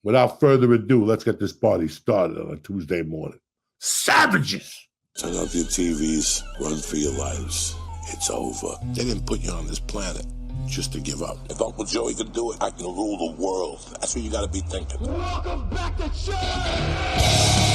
Without further ado, let's get this party started on a Tuesday morning. Savages! Turn off your TVs, run for your lives. It's over. They didn't put you on this planet just to give up. If Uncle Joey can do it, I can rule the world. That's what you gotta be thinking. Welcome back to Syatt!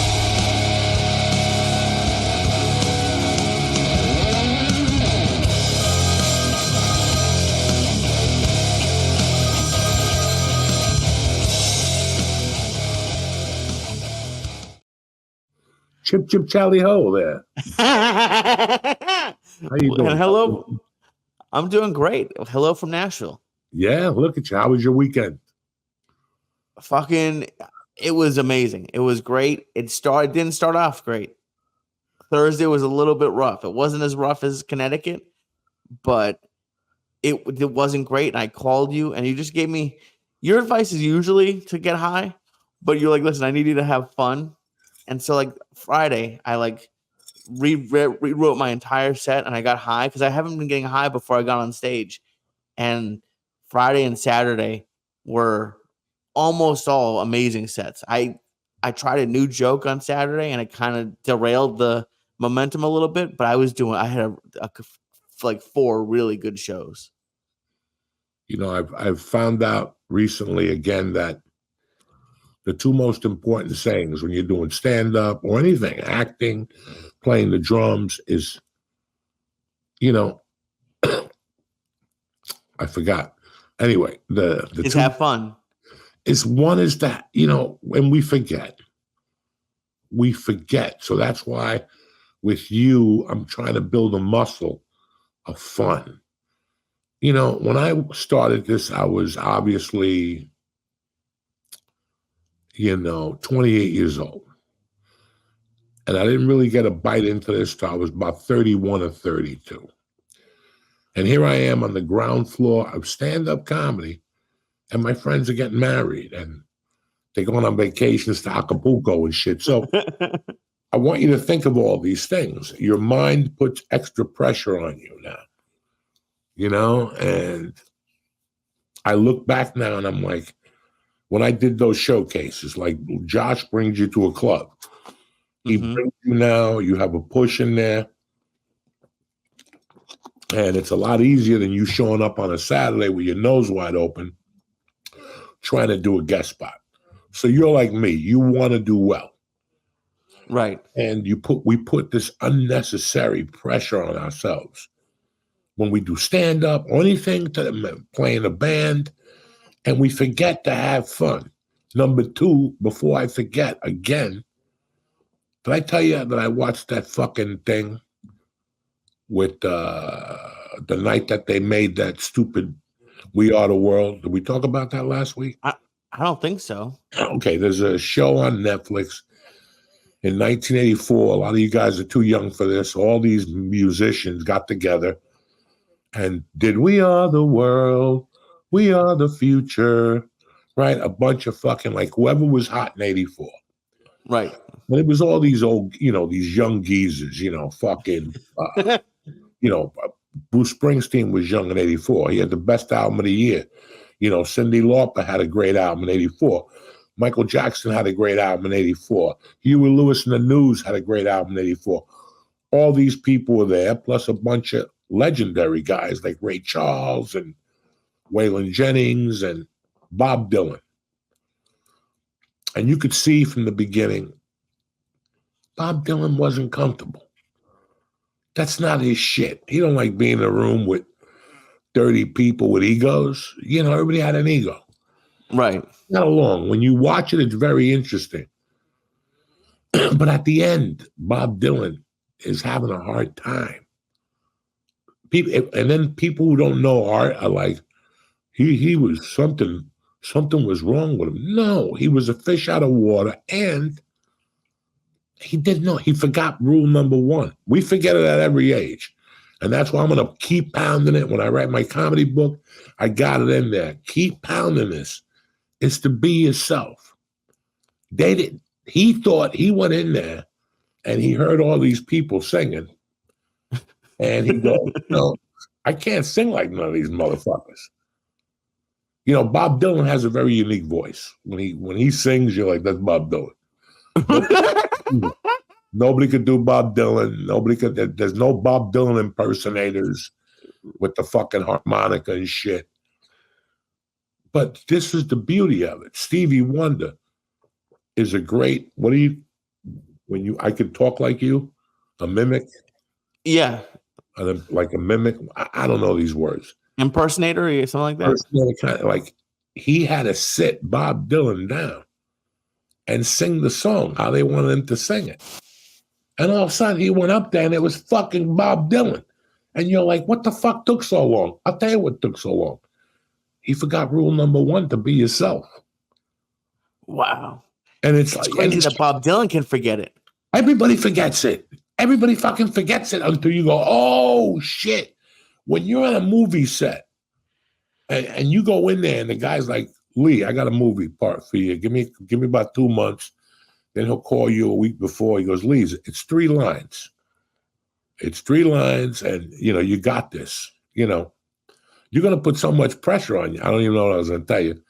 Chip, chip, Charlie Ho there. How you doing? Hello. I'm doing great. Hello from Nashville. Yeah, look at you. How was your weekend? It was amazing. It was great. It didn't start off great. Thursday was a little bit rough. It wasn't as rough as Connecticut, but it wasn't great. And I called you, and you just gave me your advice is usually to get high, but you're like, listen, I need you to have fun. And so like Friday, I like rewrote my entire set, and I got high because I haven't been getting high before I got on stage. And Friday and Saturday were almost all amazing sets. I tried a new joke on Saturday, and it kind of derailed the momentum a little bit. But I had like 4 really good shows. You know, I've found out recently again that the 2 most important sayings when you're doing stand-up or anything, acting, playing the drums is, you know, I forgot. Anyway, the Is have fun. One is that, you know, when we forget. So that's why with you, I'm trying to build a muscle of fun. You know, when I started this, I was obviously, 28 years old. And I didn't really get a bite into this till I was about 31 or 32. And here I am on the ground floor of stand-up comedy, and my friends are getting married, and they're going on vacations to Acapulco and shit. So I want you to think of all these things. Your mind puts extra pressure on you now, and I look back now and I'm like, when I did those showcases, like Josh brings you to a club. He brings you now, you have a push in there. And it's a lot easier than you showing up on a Saturday with your nose wide open, trying to do a guest spot. So you're like me, you want to do well. Right. And we put this unnecessary pressure on ourselves when we do stand-up or anything, playing a band, and we forget to have fun. Number 2, before I forget again, did I tell you that I watched that fucking thing with the night that they made that stupid We Are the World? Did we talk about that last week? I don't think so. Okay, there's a show on Netflix in 1984. A lot of you guys are too young for this. All these musicians got together and did We Are the World, We Are the Future, right? A bunch of fucking, like, whoever was hot in 84. Right. And it was all these old, these young geezers, fucking, Bruce Springsteen was young in 84. He had the best album of the year. Cyndi Lauper had a great album in 84. Michael Jackson had a great album in 84. Huey Lewis and the News had a great album in 84. All these people were there, plus a bunch of legendary guys like Ray Charles and Waylon Jennings and Bob Dylan. And you could see from the beginning, Bob Dylan wasn't comfortable. That's not his shit. He don't like being in a room with 30 people with egos. Everybody had an ego. Right. Not along. When you watch it, it's very interesting. But at the end, Bob Dylan is having a hard time. And then people who don't know art are like, he was something was wrong with him. No, he was a fish out of water, and he didn't know. He forgot rule number 1. We forget it at every age. And that's why I'm going to keep pounding it. When I write my comedy book, I got it in there. Keep pounding this. It's to be yourself. He thought he went in there and he heard all these people singing. And he goes, I can't sing like none of these motherfuckers. You know, Bob Dylan has a very unique voice. When he sings, you're like, that's Bob Dylan. Nobody could do Bob Dylan. Nobody could. There's no Bob Dylan impersonators with the fucking harmonica and shit. But this is the beauty of it. Stevie Wonder is a great. I could talk like you, a mimic. Yeah. Like a mimic. I don't know these words. Impersonator or something like that. Kind of like he had to sit Bob Dylan down and sing the song how they wanted him to sing it. And all of a sudden he went up there and it was fucking Bob Dylan. And you're like, what the fuck took so long? I'll tell you what took so long. He forgot rule number 1 to be yourself. Wow. And it's crazy that Bob Dylan can forget it. Everybody forgets it. Everybody fucking forgets it until you go, oh shit. When you're on a movie set and you go in there and the guy's like, Lee, I got a movie part for you. Give me about 2 months. Then he'll call you a week before. He goes, Lee, it's 3 lines. It's 3 lines, and you got this. You're gonna put so much pressure on you. I don't even know what I was gonna tell you.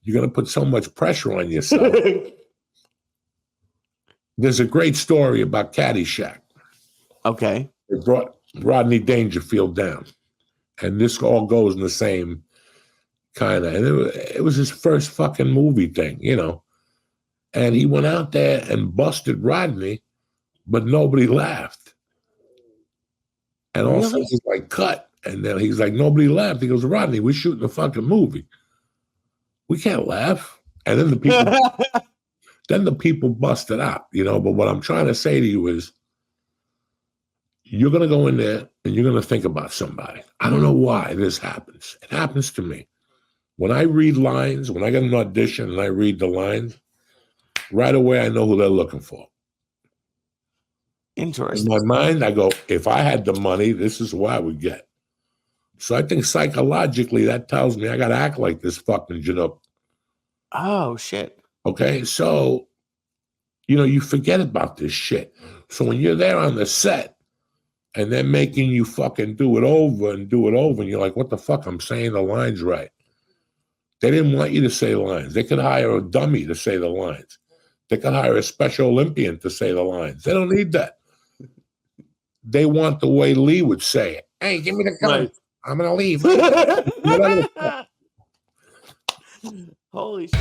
You're gonna put so much pressure on yourself. There's a great story about Caddyshack. Okay. They brought Rodney Dangerfield down, and this all goes in the same kind of. And it was his first fucking movie thing, And he went out there and busted Rodney, but nobody laughed. And all of a sudden he's like, cut. And then he's like, nobody laughed. He goes, Rodney, we're shooting a fucking movie. We can't laugh. And then the people busted out, But what I'm trying to say to you is, you're going to go in there and you're going to think about somebody. I don't know why this happens. It happens to me. When I read lines, when I get an audition and I read the lines, right away, I know who they're looking for. Interesting. In my mind, I go, if I had the money, this is what I would get. So I think psychologically, that tells me I got to act like this fucking Chinook. Oh, shit. Okay, so, you forget about this shit. So when you're there on the set and they're making you fucking do it over, and you're like, what the fuck? I'm saying the lines right. They didn't want you to say the lines. They could hire a dummy to say the lines. They could hire a Special Olympian to say the lines. They don't need that. They want the way Lee would say it. Hey, give me the gun. Right. I'm going to leave. Holy shit.